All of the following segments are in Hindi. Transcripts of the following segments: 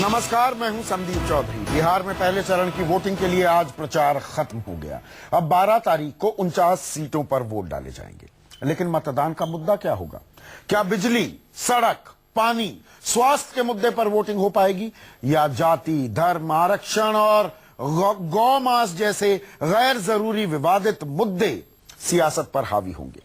नमस्कार, मैं हूं संदीप चौधरी। बिहार में पहले चरण की वोटिंग के लिए आज प्रचार खत्म हो गया। अब 12 तारीख को 49 सीटों पर वोट डाले जाएंगे। लेकिन मतदान का मुद्दा क्या होगा? क्या बिजली, सड़क, पानी, स्वास्थ्य के मुद्दे पर वोटिंग हो पाएगी, या जाति, धर्म, आरक्षण और गौ मांस जैसे गैर जरूरी विवादित मुद्दे सियासत पर हावी होंगे?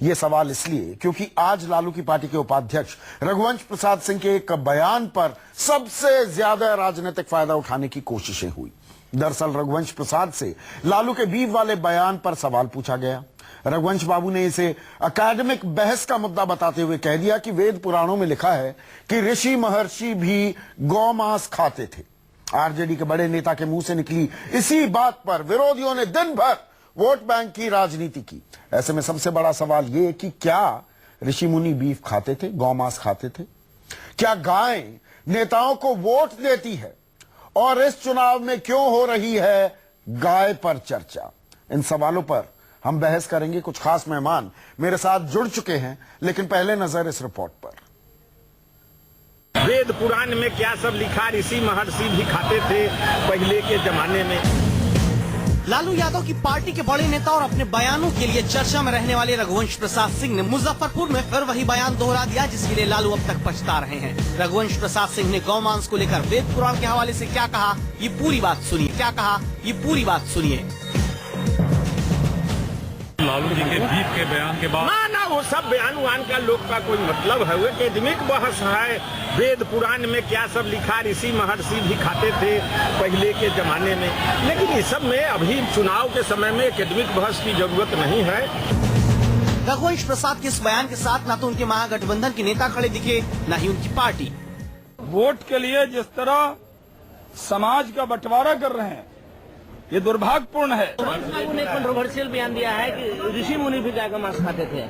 ये सवाल इसलिए क्योंकि आज लालू की पार्टी के उपाध्यक्ष रघुवंश प्रसाद सिंह के एक बयान पर सबसे ज्यादा राजनीतिक फायदा उठाने की कोशिशें हुई। दरअसल रघुवंश प्रसाद से लालू के बीफ वाले बयान पर सवाल पूछा गया। रघुवंश बाबू ने इसे अकादमिक बहस का मुद्दा बताते हुए कह दिया कि वेद पुराणों में लिखा है कि ऋषि महर्षि भी गौ मांस खाते थे। आरजेडी के बड़े नेता के मुंह से निकली इसी बात पर विरोधियों ने दिन भर वोट बैंक की राजनीति की। ऐसे में सबसे बड़ा सवाल यह कि क्या ऋषि मुनि बीफ खाते थे, गौ मांस खाते थे? क्या गाय नेताओं को वोट देती है? और इस चुनाव में क्यों हो रही है गाय पर चर्चा? इन सवालों पर हम बहस करेंगे। कुछ खास मेहमान मेरे साथ जुड़ चुके हैं, लेकिन पहले नजर इस रिपोर्ट पर। वेद पुराण में क्या सब लिखा, ऋषि महर्षि भी खाते थे पहले के जमाने में। लालू यादव की पार्टी के बड़े नेता और अपने बयानों के लिए चर्चा में रहने वाले रघुवंश प्रसाद सिंह ने मुजफ्फरपुर में फिर वही बयान दोहरा दिया जिसके लिए लालू अब तक पछता रहे हैं। रघुवंश प्रसाद सिंह ने गौ मांस को लेकर वेद पुराण के हवाले से क्या कहा, ये पूरी बात सुनिए। क्या कहा, ये पूरी बात सुनिए। लालू जी के बीफ के बयान के बाद ना वो सब बयान वान का लोग का कोई मतलब है? वो एकेडमिक बहस है। वेद पुराण में क्या सब लिखा, ऋषि महर्षि भी खाते थे पहले के जमाने में। लेकिन इस सब में अभी चुनाव के समय में एकेडमिक बहस की जरूरत नहीं है। रघुवंश प्रसाद के इस बयान के साथ न तो उनके महागठबंधन के नेता खड़े दिखे, न ही उनकी पार्टी। वोट के लिए जिस तरह समाज का बंटवारा कर रहे हैं, ये दुर्भाग्यपूर्ण है। बाबू ने कंट्रोवर्शियल बयान दिया है कि ऋषि मुनि भी गाय का मांस खाते थे।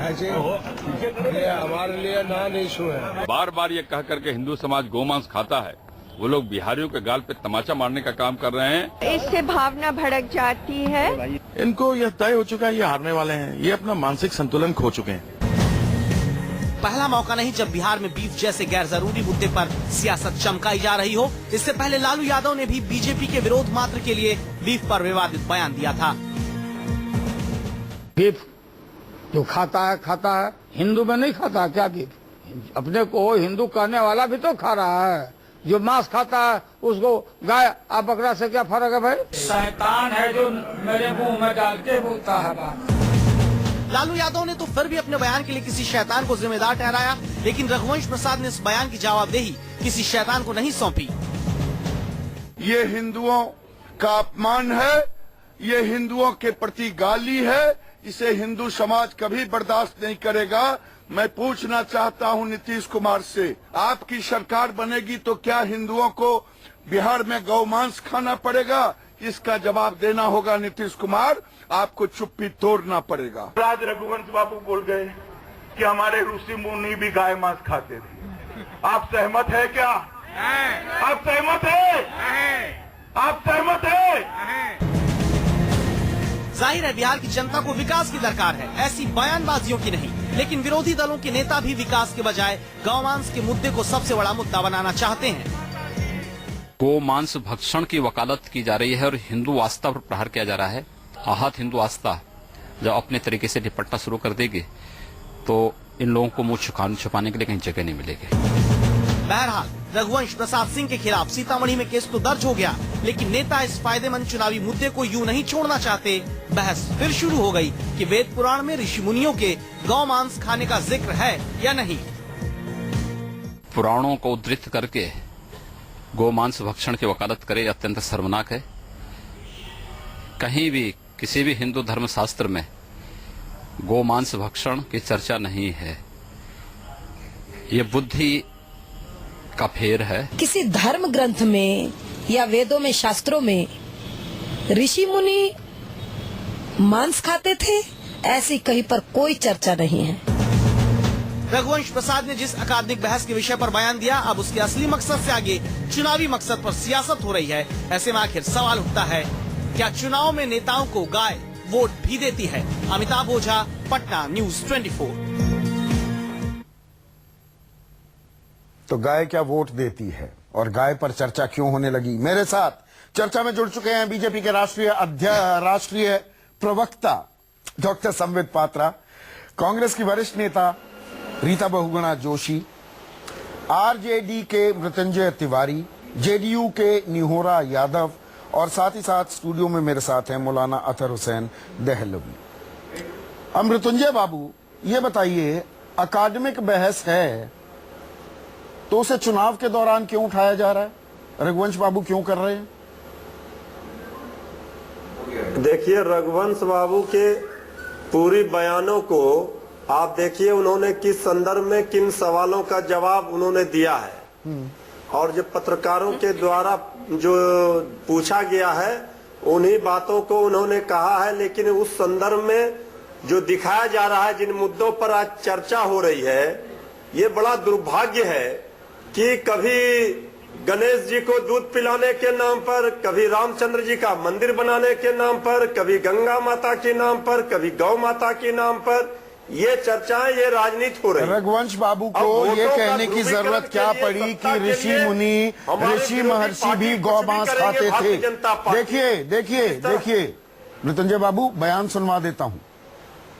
ये हमारे लिए नॉन इशू है। बार बार ये कह करके हिंदू समाज गोमांस खाता है, वो लोग बिहारियों के गाल पे तमाचा मारने का काम कर रहे हैं। इससे भावना भड़क जाती है। इनको यह तय हो चुका है, ये हारने वाले हैं। ये अपना मानसिक संतुलन खो चुके हैं। पहला मौका नहीं जब बिहार में बीफ जैसे गैर जरूरी मुद्दे पर सियासत चमकाई जा रही हो। इससे पहले लालू यादव ने भी बीजेपी के विरोध मात्र के लिए बीफ पर विवादित बयान दिया था। बीफ जो खाता है, हिंदू में नहीं खाता क्या बीफ? अपने को हिंदू कहने वाला भी तो खा रहा है। जो मांस खाता है उसको गाय और बकरा से क्या फर्क है भाई? शैतान है जो मेरे मुंह में डाल के बोलता है बात। लालू यादव ने तो फिर भी अपने बयान के लिए किसी शैतान को जिम्मेदार ठहराया, लेकिन रघुवंश प्रसाद ने इस बयान की जवाबदेही किसी शैतान को नहीं सौंपी। ये हिंदुओं का अपमान है, ये हिंदुओं के प्रति गाली है। इसे हिंदू समाज कभी बर्दाश्त नहीं करेगा। मैं पूछना चाहता हूं नीतीश कुमार से, आपकी सरकार बनेगी तो क्या हिंदुओं को बिहार में गौ मांस खाना पड़ेगा? इसका जवाब देना होगा नीतीश कुमार। आपको चुप्पी तोड़ना पड़ेगा। आज रघुवंश बाबू बोल गए कि हमारे ऋषि मुनि भी गाय मांस खाते थे। आप सहमत है क्या? आप सहमत है? आप सहमत है? जाहिर है बिहार की जनता को विकास की दरकार है, ऐसी बयानबाजियों की नहीं। लेकिन विरोधी दलों के नेता भी विकास के बजाय गौमांस के मुद्दे को सबसे बड़ा मुद्दा बनाना चाहते हैं। गो मांस भक्षण की वकालत की जा रही है और हिंदू आस्था पर प्रहार किया जा रहा है। आहत हिंदू आस्था जब अपने तरीके से निपटना शुरू कर देगी तो इन लोगों को मुंह छुपाने के लिए कहीं जगह नहीं मिलेगी। बहरहाल रघुवंश प्रसाद सिंह के खिलाफ सीतामढ़ी में केस तो दर्ज हो गया, लेकिन नेता इस फायदेमंद चुनावी मुद्दे को यूं नहीं छोड़ना चाहते। बहस फिर शुरू हो गई कि वेद पुराण में ऋषि मुनियों के गौ मांस खाने का जिक्र है या नहीं। पुराणों को उद्धृत करके गौ मांस भक्षण की वकालत करे अत्यंत शर्मनाक है। कहीं भी किसी भी हिंदू धर्म शास्त्र में गौ मांस भक्षण की चर्चा नहीं है। ये बुद्धि का फेर है। किसी धर्म ग्रंथ में या वेदों में, शास्त्रों में ऋषि मुनि मांस खाते थे, ऐसी कहीं पर कोई चर्चा नहीं है। रघुवंश प्रसाद ने जिस अकादमिक बहस के विषय पर बयान दिया, अब उसके असली मकसद से आगे चुनावी मकसद पर सियासत हो रही है। ऐसे में आखिर सवाल उठता है, क्या चुनाव में नेताओं को गाय वोट भी देती है? अमिताभ ओझा, पटना, न्यूज़ 24। तो गाय क्या वोट देती है और गाय पर चर्चा क्यों होने लगी? मेरे साथ चर्चा में जुड़ चुके हैं बीजेपी के राष्ट्रीय प्रवक्ता डॉक्टर संबित पात्रा, कांग्रेस की वरिष्ठ नेता रीता बहुगुणा जोशी, आरजेडी के मृत्युंजय तिवारी, जेडीयू के निहोरा यादव और साथ ही साथ स्टूडियो में मेरे साथ हैं मौलाना अतहर हुसैन दहलवी। अब मृत्युंजय बाबू, ये बताइए, अकादमिक बहस है तो उसे चुनाव के दौरान क्यों उठाया जा रहा है? रघुवंश बाबू क्यों कर रहे हैं? देखिए, रघुवंश बाबू के पूरी बयानों को आप देखिए, उन्होंने किस संदर्भ में किन सवालों का जवाब उन्होंने दिया है और जो पत्रकारों के द्वारा जो पूछा गया है उन्हीं बातों को उन्होंने कहा है। लेकिन उस संदर्भ में जो दिखाया जा रहा है, जिन मुद्दों पर आज चर्चा हो रही है, ये बड़ा दुर्भाग्य है कि कभी गणेश जी को दूध पिलाने के नाम पर, कभी रामचंद्र जी का मंदिर बनाने के नाम पर, कभी गंगा माता के नाम पर, कभी गौ माता के नाम पर ये चर्चाएं, ये राजनीति हो रही है। रघुवंश बाबू को ये कहने की जरूरत क्या पड़ी कि ऋषि मुनि, ऋषि महर्षि भी गौ मांस खाते थे? देखिए मृत्युंजय बाबू, बयान सुनवा देता हूं,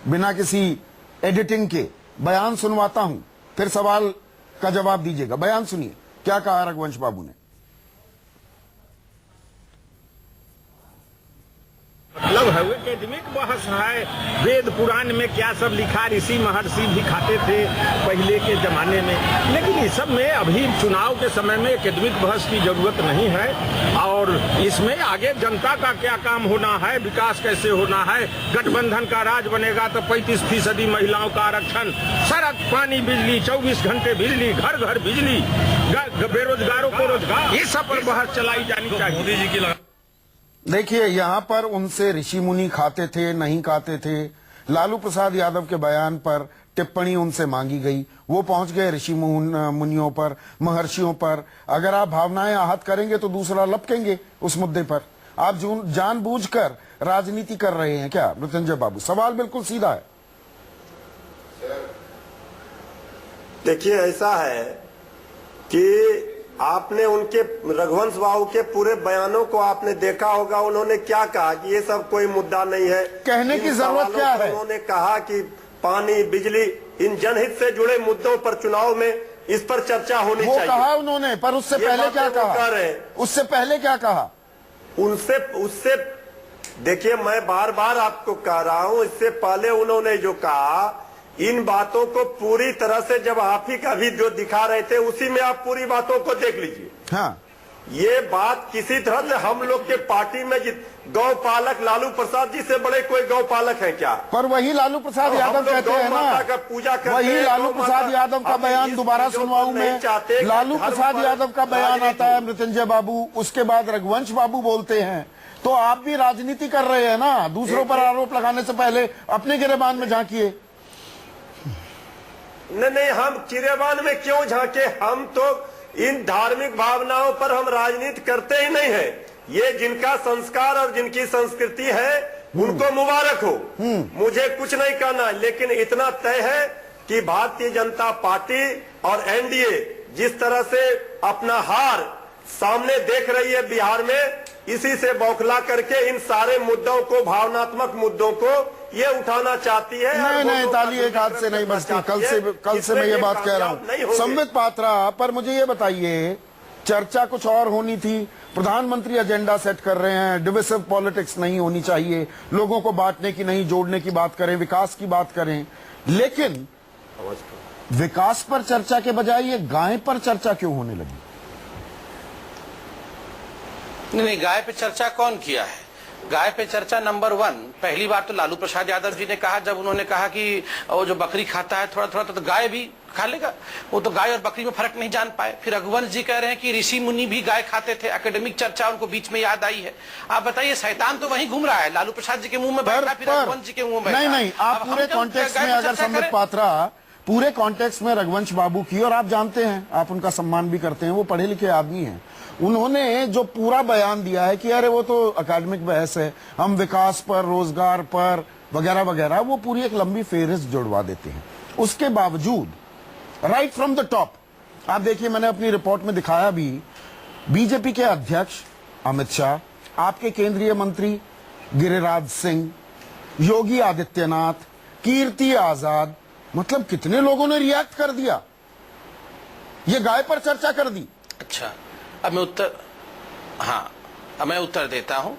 बिना किसी एडिटिंग के बयान सुनवाता हूं, फिर सवाल का जवाब दीजिएगा। बयान सुनिए, क्या कहा रघुवंश बाबू ने। मतलब है वो एकेडमिक बहस है। वेद पुराण में क्या सब लिखा, ऋषि महर्षि भी खाते थे पहले के जमाने में। लेकिन इस सब में अभी चुनाव के समय में एकेडमिक बहस की जरूरत नहीं है। और इसमें आगे जनता का क्या काम होना है, विकास कैसे होना है। गठबंधन का राज बनेगा तो 35% महिलाओं का आरक्षण, सड़क, पानी, बिजली, 24 घंटे बिजली, घर घर बिजली, बेरोजगारों को रोजगार, इस सब पर बहस चलाई जानी चाहिए। मोदी जी की देखिए, यहां पर उनसे ऋषि मुनि खाते थे नहीं खाते थे, लालू प्रसाद यादव के बयान पर टिप्पणी उनसे मांगी गई। वो पहुंच गए ऋषि मुनियों पर, महर्षियों पर। अगर आप भावनाएं आहत करेंगे तो दूसरा लपकेंगे उस मुद्दे पर। आप जानबूझकर राजनीति कर रहे हैं क्या मृत्युंजय बाबू? सवाल बिल्कुल सीधा है। देखिए, ऐसा है कि आपने उनके रघुवंश बाबू के पूरे बयानों को आपने देखा होगा। उन्होंने क्या कहा कि ये सब कोई मुद्दा नहीं है। कहने की जरूरत क्या है? उन्होंने कहा कि पानी, बिजली, इन जनहित से जुड़े मुद्दों पर चुनाव में इस पर चर्चा होनी चाहिए। कहा उन्होंने, पर उससे पहले क्या कहा? उससे पहले क्या कहा? उससे देखिए, मैं बार बार आपको कह रहा हूं, इससे पहले उन्होंने जो कहा, इन बातों को पूरी तरह से जब आप ही का भी जो दिखा रहे थे उसी में आप पूरी बातों को देख लीजिए। हाँ, ये बात किसी तरह से हम लोग के पार्टी में गौ पालक लालू प्रसाद जी से बड़े कोई गौ पालक है क्या? पर वही लालू प्रसाद यादव कहते हैं ना, पूजा करते, वही लालू प्रसाद यादव का बयान दोबारा सुनवाऊं मैं। लालू प्रसाद यादव का बयान आता है मृत्युंजय बाबू, उसके बाद रघुवंश बाबू बोलते हैं। तो आप भी राजनीति कर रहे हैं ना। दूसरों पर आरोप लगाने से पहले अपने गिरेबान में झांकिए। नहीं, हम गिरेबान में क्यों झांके? हम तो इन धार्मिक भावनाओं पर हम राजनीति करते ही नहीं है। ये जिनका संस्कार और जिनकी संस्कृति है उनको मुबारक हो, मुझे कुछ नहीं कहना। लेकिन इतना तय है कि भारतीय जनता पार्टी और एनडीए जिस तरह से अपना हार सामने देख रही है बिहार में, इसी से बौखला करके इन सारे मुद्दों को, भावनात्मक मुद्दों को ये उठाना चाहती है। नहीं, ताली एक हाथ से नहीं बजती। कल से मैं ये बात कह रहा हूँ। संबित पात्रा, पर मुझे ये बताइए, चर्चा कुछ और होनी थी। प्रधानमंत्री एजेंडा सेट कर रहे हैं, डिविसिव पॉलिटिक्स नहीं होनी चाहिए, लोगों को बांटने की नहीं, जोड़ने की बात करें, विकास की बात करें। लेकिन विकास पर चर्चा के बजाय ये गाय पर चर्चा क्यों होने लगी? नहीं, गाय पे चर्चा कौन किया है? गाय पे चर्चा नंबर 1 पहली बार तो लालू प्रसाद यादव जी ने कहा, जब उन्होंने कहा कि वो जो बकरी खाता है थोड़ा थोड़ा तो गाय भी खा लेगा। वो तो गाय और बकरी में फर्क नहीं जान पाए। फिर रघुवंश जी कह रहे हैं कि ऋषि मुनि भी गाय खाते थे। एकेडमिक चर्चा उनको बीच में याद आई है। आप बताइए, शैतान तो वहीं घूम रहा है, लालू प्रसाद जी के मुंह में बैठा, फिर रघुवंश जी के मुंह में बैठा। नहीं, आप पूरे कॉन्टेक्स्ट में अगर संबित पात्रा, पूरे कॉन्टेक्स्ट में रघुवंश बाबू की, और आप जानते हैं, आप उनका सम्मान भी करते हैं, वो पढ़े लिखे आदमी हैं। उन्होंने जो पूरा बयान दिया है कि अरे वो तो अकादमिक बहस है, हम विकास पर, रोजगार पर वगैरह वगैरह, वो पूरी एक लंबी फेहरिस्त जुड़वा देते हैं। उसके बावजूद राइट फ्रॉम द टॉप आप देखिए, मैंने अपनी रिपोर्ट में दिखाया भी, बीजेपी के अध्यक्ष अमित शाह, आपके केंद्रीय मंत्री गिरिराज सिंह, योगी आदित्यनाथ, कीर्ति आजाद, मतलब कितने लोगों ने रिएक्ट कर दिया, ये गाय पर चर्चा कर दी। अच्छा, अब मैं उत्तर देता हूं।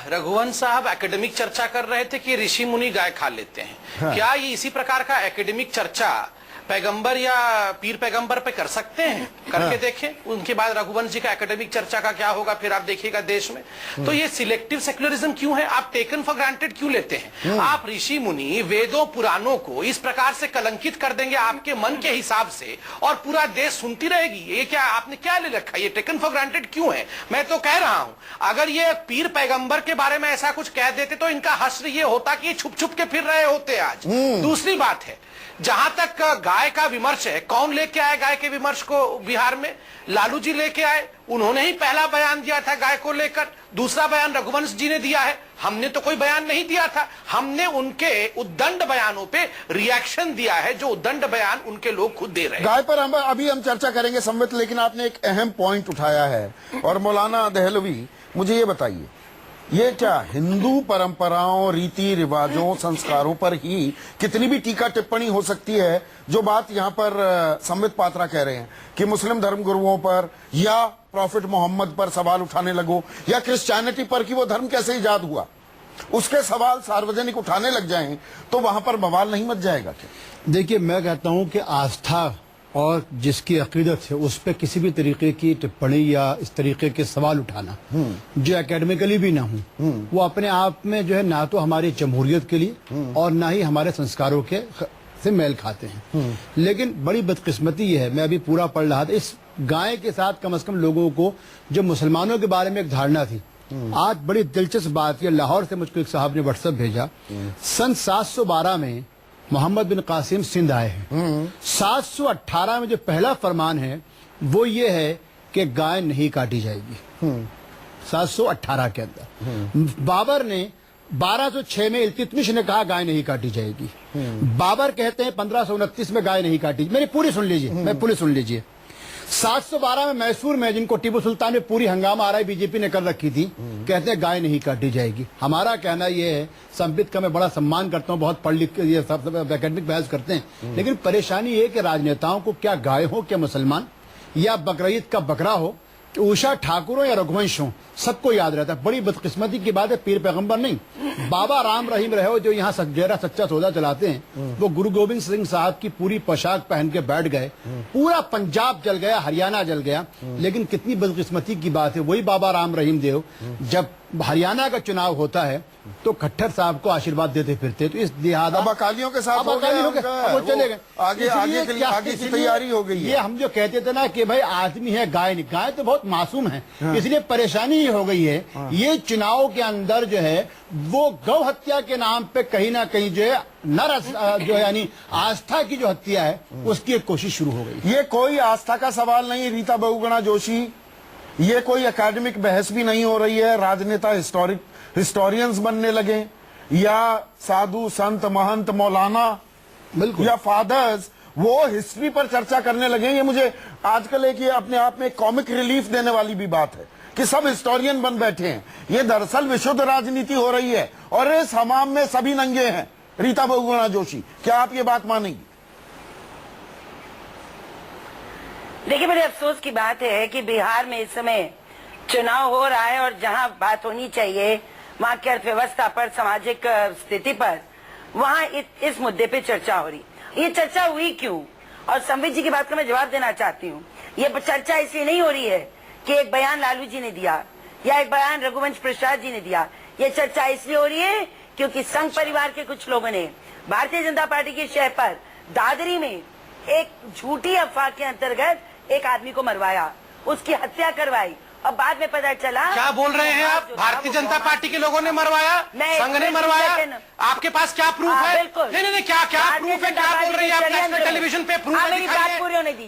रघुवंश साहब एकेडमिक चर्चा कर रहे थे कि ऋषि मुनि गाय खा लेते हैं। हाँ। क्या ये इसी प्रकार का एकेडमिक चर्चा पैगंबर या पीर पैगंबर पे कर सकते हैं? करके हाँ। देखें, उनके बाद रघुवंश जी का एकेडमिक चर्चा का क्या होगा, फिर आप देखिएगा देश में। तो ये सिलेक्टिव सेक्युलरिज्म क्यों है? आप टेकन फॉर ग्रांटेड क्यों लेते हैं? आप ऋषि मुनि वेदों पुराणों को इस प्रकार से कलंकित कर देंगे आपके मन के हिसाब से, और पूरा देश सुनती रहेगी। ये क्या आपने क्या ले रखा है? ये टेकन फॉर ग्रांटेड क्यों है? मैं तो कह रहा हूं, अगर ये पीर पैगंबर के बारे में ऐसा कुछ कह देते तो इनका हश्र ये होता कि छुप छुप के फिर रहे होते आज। दूसरी बात है, जहां तक गाय का विमर्श है, कौन लेके आए गाय के विमर्श को बिहार में? लालू जी लेके आए, उन्होंने ही पहला बयान दिया था गाय को लेकर। दूसरा बयान रघुवंश जी ने दिया है, हमने तो कोई बयान नहीं दिया था। हमने उनके उद्दंड बयानों पे रिएक्शन दिया है, जो उद्दंड बयान उनके लोग खुद दे रहे हैं। गाय पर अभी हम चर्चा करेंगे संबित, लेकिन आपने एक अहम पॉइंट उठाया है। और मौलाना दहलवी, मुझे ये बताइए, ये क्या हिंदू परंपराओं, रीति रिवाजों, संस्कारों पर ही कितनी भी टीका टिप्पणी हो सकती है? जो बात यहाँ पर संबित पात्रा कह रहे हैं कि मुस्लिम धर्म गुरुओं पर या प्रॉफिट मोहम्मद पर सवाल उठाने लगो, या क्रिश्चियनिटी पर कि वो धर्म कैसे इजाद हुआ, उसके सवाल सार्वजनिक उठाने लग जाएं, तो वहां पर बवाल नहीं मच जाएगा क्या? देखिए, मैं कहता हूं कि आस्था और जिसकी अकीदत है उस पर किसी भी तरीके की टिप्पणी या इस तरीके के सवाल उठाना जो एकेडमिकली भी ना हो, वो अपने आप में जो है ना तो हमारी जमहूरियत के लिए और ना ही हमारे संस्कारों के से मेल खाते हैं। लेकिन बड़ी बदकिस्मती ये है, मैं अभी पूरा पढ़ रहा था, इस गाय के साथ कम से कम लोगों को जो मुसलमानों के बारे में एक धारणा थी, आज बड़ी दिलचस्प बात है, लाहौर से मुझको एक साहब ने व्हाट्सएप भेजा, सन 712 में मोहम्मद बिन कासिम सिंध आए हैं। 718 में जो पहला फरमान है वो ये है कि गाय नहीं काटी जाएगी। 718 के अंदर बाबर ने 1206 में इल्तुतमिश ने कहा गाय नहीं काटी जाएगी। बाबर कहते हैं 1529 में गाय नहीं काटी। मेरी पूरी सुन लीजिए, मैं पूरी सुन लीजिए। 712 में मैसूर में, जिनको टीपू सुल्तान में पूरी हंगामा आ रहा है बीजेपी ने कर रखी थी, कहते हैं गाय नहीं काटी जाएगी। हमारा कहना यह है, संबित का मैं बड़ा सम्मान करता हूं, बहुत पढ़ लिख के ये सब एकेडमिक बहस करते हैं, लेकिन परेशानी ये कि राजनेताओं को क्या गाय हो, क्या मुसलमान, या बकरीद का बकरा हो, कि उषा ठाकुर हो या रघुवंश हो, सबको याद रहता है। बड़ी बदकिस्मती की बात है, पीर पैगंबर नहीं, बाबा राम रहीम रहे जो यहाँ सच्चा सच्चा सौदा चलाते हैं, वो गुरु गोविंद सिंह साहब की पूरी पोशाक पहन के बैठ गए, पूरा पंजाब जल गया, हरियाणा जल गया। लेकिन कितनी बदकिस्मती की बात है, वही बाबा राम रहीम देव जब हरियाणा का चुनाव होता है तो खट्टर साहब को आशीर्वाद देते फिरते। तो इस लिहाजा अब अकालियों के साथ हो गए, वो चले गए, आगे की तैयारी हो गई है। ये हम जो कहते थे ना कि भाई आदमी है, गाय नहीं, गाय तो बहुत मासूम है, इसलिए परेशानी ये हो गई है। ये चुनाव के अंदर जो है वो गौ हत्या के नाम पे कहीं ना कहीं जो है नर जो है यानी आस्था की जो हत्या है उसकी एक कोशिश शुरू हो गई। ये कोई आस्था का सवाल नहीं, रीता बहुगुणा जोशी, ये कोई एकेडमिक बहस भी नहीं हो रही है। राजनेता हिस्टोरियंस बनने लगे, या साधु संत महंत मौलाना या फादर्स वो हिस्ट्री पर चर्चा करने लगे। ये मुझे आजकल एक ये अपने आप में कॉमिक रिलीफ देने वाली भी बात है कि सब हिस्टोरियन बन बैठे हैं। ये दरअसल विशुद्ध राजनीति हो रही है और इस हमाम में सभी नंगे हैं। रीता बहुगुणा जोशी, क्या आप ये बात मानेंगी? देखिए, बड़े अफसोस की बात है कि बिहार में इस समय चुनाव हो रहा है और जहां बात होनी चाहिए वहां की अर्थव्यवस्था पर, सामाजिक स्थिति पर, वहां इस मुद्दे पे चर्चा हो रही। ये चर्चा हुई क्यों? और संबित जी की बात का मैं जवाब देना चाहती हूँ। ये चर्चा इसलिए नहीं हो रही है कि एक बयान लालू जी ने दिया या एक बयान रघुवंश प्रसाद जी ने दिया। ये चर्चा इसलिए हो रही है क्योंकि संघ परिवार के कुछ लोगों ने भारतीय जनता पार्टी के शहर पर दादरी में एक झूठी अफवाह के अंतर्गत एक आदमी को मरवाया, उसकी हत्या करवाई और बाद में पता चला। क्या बोल रहे हैं आप? भारतीय जनता पार्टी के लोगों ने मरवाया, संघ ने मरवाया? आपके पास क्या प्रूफ है? नहीं, क्या प्रूफ है? क्या बोल रही है आप? नेशनल टेलीविजन पे प्रूफ है,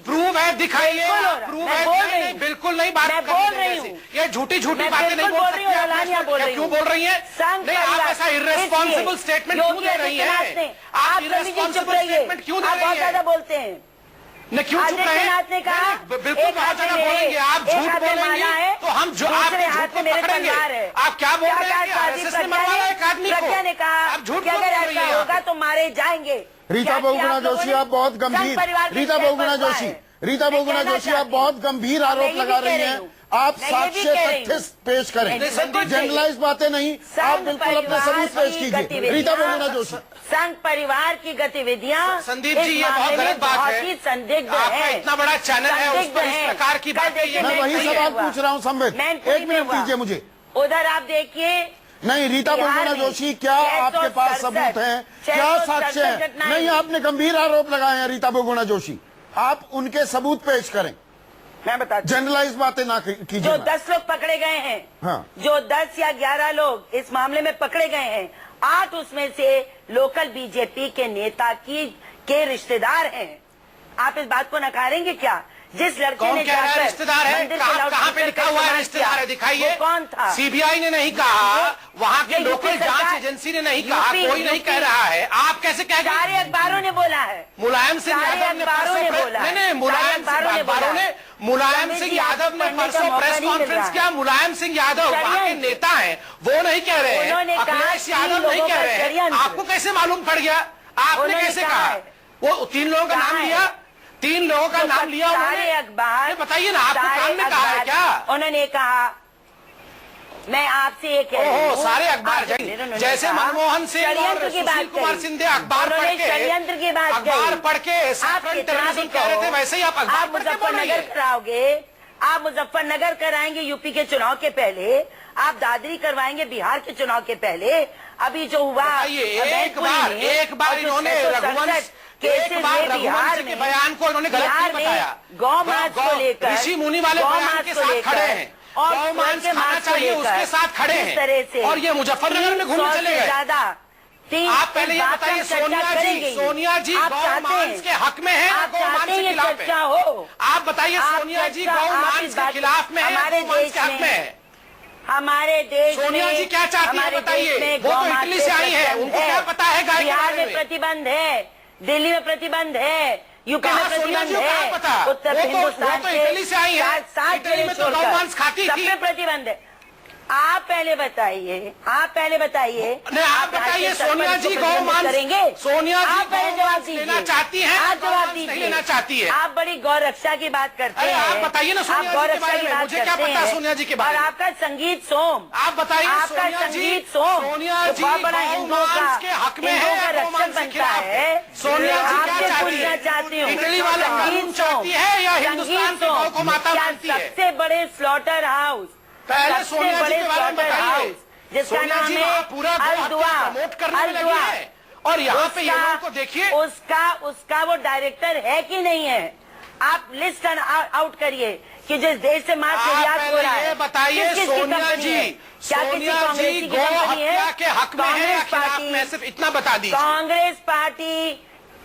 प्रूफ है, दिखाइए। प्रूफ है? बिल्कुल नहीं, बात बोल रही हूँ। ये झूठी बातें नहीं बोल रही हूँ। क्यों बोल रही है? नहीं, आप ऐसा इर्रेस्पॉन्सिबल स्टेटमेंट क्यों दे रही है? आप इर्रेस्पॉन्सिबल स्टेटमेंट क्यों दे रही है? बहुत ज्यादा बोलते हैं। ने क्यों चुप रहे? आदित्यनाथ ने कहा बिल्कुल बहुत ज्यादा बोलेंगे आप, झूठ बोलेंगे तो हम जो आप झूठ को पकड़ेंगे। आप क्या बोल रहे हैं? आरएसएस ने मरवाया एक आदमी को। प्रज्ञा ने कहा आप झूठ कि बोल अगर रही ऐसा है। होगा तो मारे जाएंगे। रीता बहुगुणा जोशी, आप बहुत गंभीर, रीता बहुगुणा जोशी, रीता बहुगुणा जोशी, आप बहुत गंभीर आरोप लगा रही हैं। आप साक्ष्य तथ्य पेश करें, जनरलाइज बातें नहीं, आप बिल्कुल अपने सबूत पेश कीजिए। रीता बहुगुणा जोशी, संघ परिवार की गतिविधियां संदीप जी ये बहुत गलत बात है। संदिग्ध आपका है, इतना बड़ा चैनल है, उस पर इस प्रकार की बातें। मैं वही सवाल पूछ रहा हूँ संबित, एक मिनट दीजिए मुझे। उधर आप देखिए नहीं रीता बहुगुणा जोशी, क्या आपके पास सबूत हैं, क्या साक्ष्य है? नहीं, आपने गंभीर आरोप लगाए हैं रीता बहुगुणा जोशी, आप उनके सबूत पेश करें। मैं बताती हूँ, जनरलाइज बातें ना कीजिए। जो 10 लोग पकड़े गए हैं, हाँ। जो 10 या 11 लोग इस मामले में पकड़े गए हैं, 8 उसमें से लोकल बीजेपी के नेता के रिश्तेदार हैं। आप इस बात को नकारेंगे क्या? जिस लड़के ने जाकर रिश्तेदार है, कहाँ पे लिखा हुआ है रिश्तेदार है? दिखाइए। कौन था? सीबीआई ने नहीं कहा, वहाँ की लोकल जांच एजेंसी ने नहीं कहा, कोई नहीं कह रहा है। आप कैसे कह रहे हैं? सारे अखबारों ने बोला है। मुलायम सिंह यादव ने मुलायम सिंह यादव ने परसों प्रेस कॉन्फ्रेंस किया। मुलायम सिंह यादव वहाँ के नेता हैं, वो नहीं कह रहे हैं, अखिलेश यादव नहीं कह रहे हैं। आपको कैसे मालूम पड़ गया? आपने कैसे कहा? वो 3 लोगों का नाम लिया, 3 लोगों का नाम लिया सारे अखबार। बताइए ना, आपको कान में कहा है क्या? उन्होंने कहा, मैं आपसे ये कह रही हूँ, सारे अखबार जैसे मनमोहन सिंह और सुशील कुमार सिंधे अखबार पढ़ के षड्यंत्र की बात अखबार पढ़ के टेररिज्म कह रहे थे, वैसे ही आप मुजफ्फरनगर कराओगे, आप मुजफ्फरनगर कराएंगे यूपी के चुनाव के पहले, आप दादरी करवाएंगे बिहार के चुनाव के पहले। अभी जो हुआ एक बार इन्होंने रघुवंश बिहार के बयान को इन्होंने गलत नहीं बताया। गौ मांस को लेकर ऋषि मुनि वाले बयान के साथ खड़े हैं, और गौ मांस खाना चाहिए उसके साथ खड़े हैं, तरह से और ये मुजफ्फरनगर में घूमने चले गए। ज्यादा आप पहले ये बताइए, सोनिया जी गौ मांस के हक में है, गौ मांस के खिलाफ है? हो आप बताइए, सोनिया जी गौ मांस के खिलाफ में है, हमारे देश के हक में है? हमारे देश में सोनिया जी क्या चाहती है बताइए? वो तो इटली से आई है, उनको क्या पता है गाय के बिहार बारे में में? प्रतिबंध है, दिल्ली में प्रतिबंध है, यूपी में प्रतिबंध है, उत्तर हिंदुस्तान तो इटली से आई है, 7 इटली में तो गौ मांस खाती सब थी। में प्रतिबंध है। आप पहले बताइए, आप बताइए, सोनिया जी गौ मांस करेंगे? सोनिया जी आप पहले जवाब लेना दीजिए, चाहती हैं, आप जवाब दीजिए। लेना चाहती है। आप बड़ी गौ रक्षा की बात करते हैं। आप बताइए ना सोनिया जी के बारे में, मुझे क्या पता सोनिया जी के बारे में? और आपका संगीत सोम, आप बताइए, आपका संगीत सोम सोनिया जी बहुत बड़ा हिंदुओं के हक में है, रक्षक बनता है। सोनिया जी आपसे क्या पूछना चाहती हूँ, इटली वाला कानून चाहती है या हिंदुस्तान की गौ को माता मानती है? सबसे बड़े स्लॉटर हाउस, पहले सोनिया जी के बारे में बताइए, जिसका नाम है पूरा प्रमोट करने में लगी है, और यहाँ पे ये लोगों को देखिए, उसका वो डायरेक्टर है कि नहीं है? आप लिस्ट आउट करिए कि जिस देश से मांस निर्यात हो रहा है, बताइए सोनिया जी, सोनिया जी गौ हत्या के हक में है या खिलाफ में? सिर्फ इतना बता दीजिए।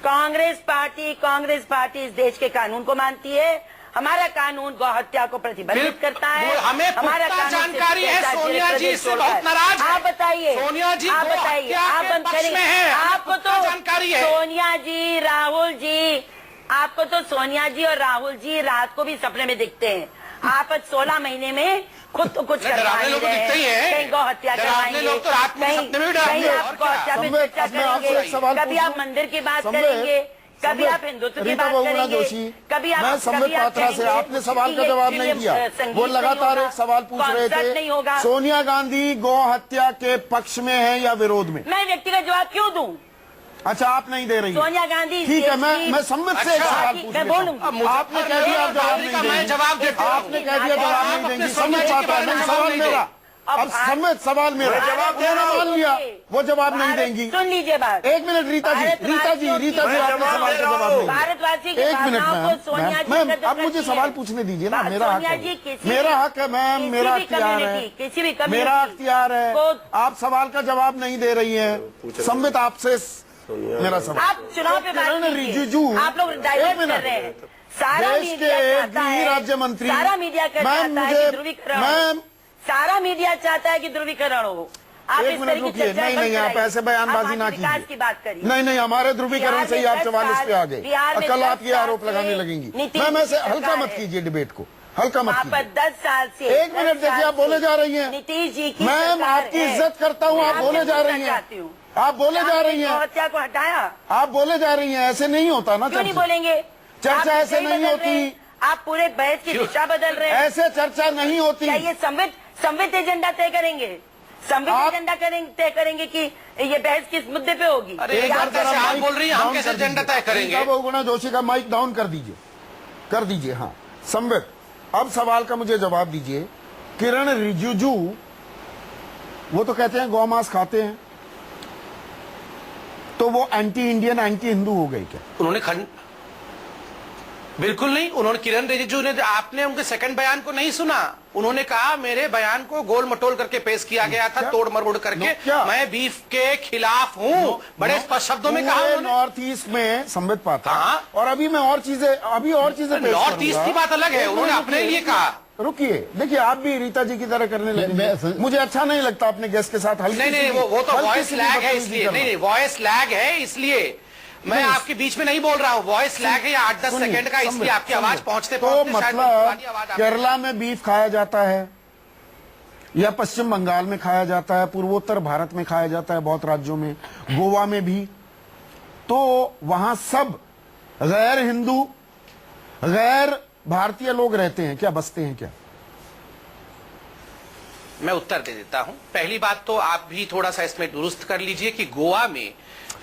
कांग्रेस पार्टी इस देश के कानून को मानती है। हमारा कानून गौ हत्या को प्रतिबंधित करता है। हमें हमारा जानकारी है, सोनिया जी इससे बहुत नाराज है। आप बताइए, सोनिया जी आप बताइए, आप बंद करिए। आपको तो जानकारी है, सोनिया जी, राहुल जी, आपको तो सोनिया जी और राहुल जी रात को भी सपने में दिखते हैं। आप 16 महीने में खुद तो कुछ डरावने लोग दिखते ही हैं, कहीं गौ हत्या करवाएंगे, लोग तो रात में सपने में कहीं आप गौ हत्या पे चर्चा करेंगे, कभी आप मंदिर की बात करेंगे, कभी आप हिंदुत्व की बात करेंगे, कभी आप मैं संबित पात्रा से, आपने सवाल का जवाब नहीं दिया। वो लगातार एक सवाल पूछ रहे थे, सोनिया गांधी गौ हत्या के पक्ष में है या विरोध में? मैं व्यक्तिगत जवाब क्यों दूं? अच्छा, आप नहीं दे रही। सोनिया गांधी, ठीक है, मैं संबित से एक सवाल पूछ रहा हूं। आपने कह दिया आप जवाब नहीं देंगी, आपने कह दिया जवाब नहीं देंगी। संबित पात्रा, नहीं, सवाल मेरा, अब संबित सवाल मेरा, उन्होंने मान लिया वो जवाब नहीं देंगी। सुन लीजिए बात। एक मिनट रीता जी, आपने सवाल का जवाब नहीं। भारतवासी की एक मिनट मैम, अब मुझे सवाल पूछने दीजिए ना, मेरा हक है, मेरा हक है मैम, मेरा अख्तियार है, मेरा अख्तियार है। आप सवाल का जवाब नहीं दे रही है। संबित आपसे मेरा सवाल, आप चुनाव पे बात कीजिए, आप लोग डाइवर्ट कर रहे हैं। सारा मीडिया चाहता है, राज्य मंत्री, सारा मीडिया चाहता है कि ध्रुवीकरण, सारा मीडिया चाहता है कि ध्रुवीकरण हो। आप एक इस मिनट तरह की रुकिए, चर्चा नहीं मत नहीं, आप कराइए। ऐसे बयानबाजी आप ना विकास कीजिए। की बात करिए। नहीं नहीं, हमारे ध्रुवीकरण से ही आप 44 पे आ गए। कल आप ये आरोप लगाने लगेंगी। मैम ऐसे हल्का मत कीजिए डिबेट को, हल्का मत कीजिए। 10 साल से एक मिनट देखिए, आप बोले जा रही हैं। नीतीश जी की मैम आपकी इज्जत करता हूँ, आप बोले जा रही हैं, आप बोले जा रही हैं, हत्या को हटाया, आप बोले जा रही हैं। ऐसे नहीं होता ना क्यों नहीं चर्चा। बोलेंगे? चर्चा आप ऐसे नहीं नहीं बदल होती। रहे। आप पूरे बहस की दिशा बदल रहे हैं। ऐसे चर्चा नहीं होती। क्या ये संवित एजेंडा तय करेंगे? संवित एजेंडा तय करेंगे कि ये बहस किस मुद्दे पे होगी? अरे एक बार कैसे आप बोल रही हैं, हम कैसे एजेंडा तय करेंगे? बहुगुणा जोशी का माइक डाउन कर दीजिए। हाँ संवित, अब सवाल का मुझे जवाब दीजिए। किरण रिजिजू वो तो कहते हैं गौ मांस खाते हैं, तो वो एंटी इंडियन एंटी हिंदू हो गई क्या? उन्होंने बिल्कुल नहीं। उन्होंने किरण रिजिजू ने, आपने उनके सेकंड बयान को नहीं सुना। उन्होंने कहा मेरे बयान को गोल मटोल करके पेश किया गया था, तोड़ मरोड़ करके। मैं बीफ के खिलाफ हूँ, बड़े स्पष्ट शब्दों में कहा उन्होंने। नॉर्थ ईस्ट में संबित पाता। और अभी मैं और चीजें नॉर्थ ईस्ट की बात अलग है, उन्होंने अपने लिए कहा। रुकिए, देखिए आप भी रीता जी की तरह करने लगे। मुझे अच्छा नहीं लगता अपने गेस्ट के साथ हल्की नहीं, वो तो वॉइस लैग है इसलिए। नहीं, वॉइस लैग है इसलिए मैं आपके बीच में नहीं बोल रहा हूँ। वॉइस लैग है या 8-10 सेकंड का, इसलिए आपकी आवाज पहुंचते तो मतलब केरला में बीफ खाया जाता है या पश्चिम बंगाल में खाया जाता है, पूर्वोत्तर भारत में खाया जाता है, बहुत राज्यों में, गोवा में भी, तो वहां सब गैर हिंदू गैर भारतीय लोग रहते हैं क्या, बसते हैं क्या? मैं उत्तर दे देता हूं। पहली बात तो आप भी थोड़ा सा इसमें दुरुस्त कर लीजिए कि गोवा में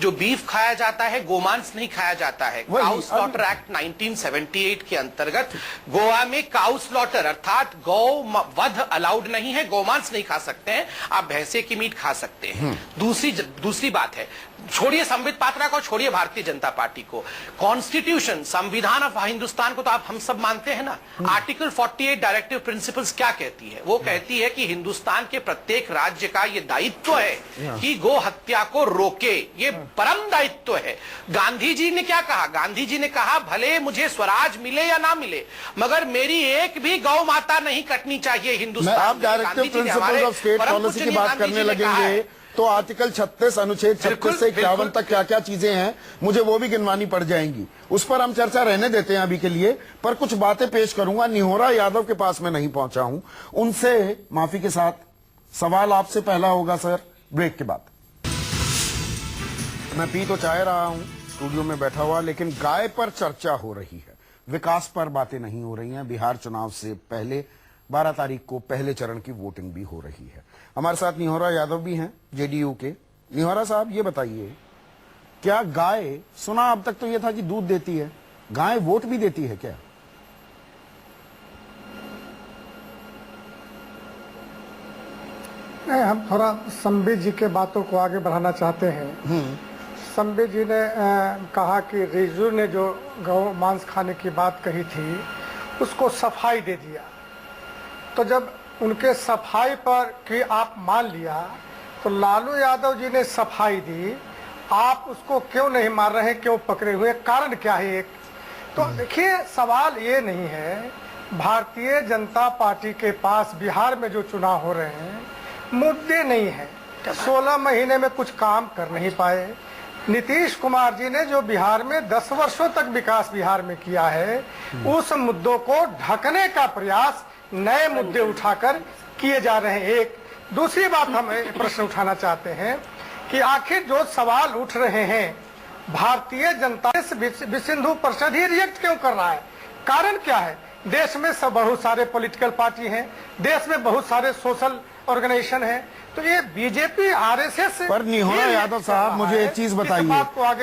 जो बीफ खाया जाता है, गोमांस नहीं खाया जाता है। काउ स्लॉटर एक्ट 1978 के अंतर्गत गोवा में काउ स्लॉटर अर्थात गौ वध अलाउड नहीं है, गोमांस नहीं खा सकते हैं, आप भैंसे की मीट खा सकते हैं। दूसरी बात है, छोड़िए संबित पात्रा को, छोड़िए भारतीय जनता पार्टी को, कॉन्स्टिट्यूशन संविधान ऑफ हिंदुस्तान को तो आप हम सब मानते हैं ना। आर्टिकल 48 डायरेक्टिव प्रिंसिपल्स क्या कहती है? वो कहती है कि हिंदुस्तान के प्रत्येक राज्य का ये दायित्व है कि गो हत्या को रोके, ये परम दायित्व है। गांधी जी ने क्या कहा? गांधी जी ने कहा भले मुझे स्वराज मिले या ना मिले, मगर मेरी एक भी गौ माता नहीं कटनी चाहिए हिंदुस्तान। आप directive principles of state policy की बात करने लगेंगे तो आर्टिकल 36 अनुच्छेद 36 से 51 तक क्या क्या चीजें हैं मुझे वो भी गिनवानी पड़ जाएंगी। उस पर हम चर्चा रहने देते हैं अभी के लिए, पर कुछ बातें पेश करूंगा। निहोरा यादव के पास मैं नहीं पहुंचा हूं, उनसे माफी के साथ सवाल आपसे पहला होगा सर, ब्रेक के बाद। मैं पी तो चाह रहा हूं स्टूडियो में बैठा हुआ, लेकिन गाय पर चर्चा हो रही है, विकास पर बातें नहीं हो रही हैं। बिहार चुनाव से पहले 12 तारीख को पहले चरण की वोटिंग भी हो रही है। हमारे साथ निहोरा यादव भी हैं जेडीयू के। निहोरा साहब ये बताइए, क्या गाय, सुना अब तक तो ये था कि दूध देती है, गाय वोट भी देती है क्या? नहीं, हम थोड़ा संबित जी के बातों को आगे बढ़ाना चाहते हैं। संबित जी ने कहा कि रिजिजू ने जो गौ मांस खाने की बात कही थी उसको सफाई दे दिया, तो जब उनके सफाई पर कि आप मान लिया तो लालू यादव जी ने सफाई दी, आप उसको क्यों नहीं मार रहे हैं, क्यों पकड़े हुए, कारण क्या है? एक तो देखिए, सवाल ये नहीं है, भारतीय जनता पार्टी के पास बिहार में जो चुनाव हो रहे हैं मुद्दे नहीं है, 16 महीने में कुछ काम कर नहीं पाए। नीतीश कुमार जी ने जो बिहार में 10 वर्षों तक विकास बिहार में किया है, उस मुद्दों को ढकने का प्रयास नए मुद्दे उठाकर किए जा रहे हैं। एक दूसरी बात हम प्रश्न उठाना चाहते हैं कि आखिर जो सवाल उठ रहे हैं, भारतीय जनता विश्व हिंदू परिषद ही रिएक्ट क्यों कर रहा है? कारण क्या है? देश में सब बहुत सारे पॉलिटिकल पार्टी हैं, देश में बहुत सारे सोशल ऑर्गेनाइजेशन हैं, तो ये बीजेपी आरएसएस। पर निहोरा यादव साहब मुझे एक चीज बताइए,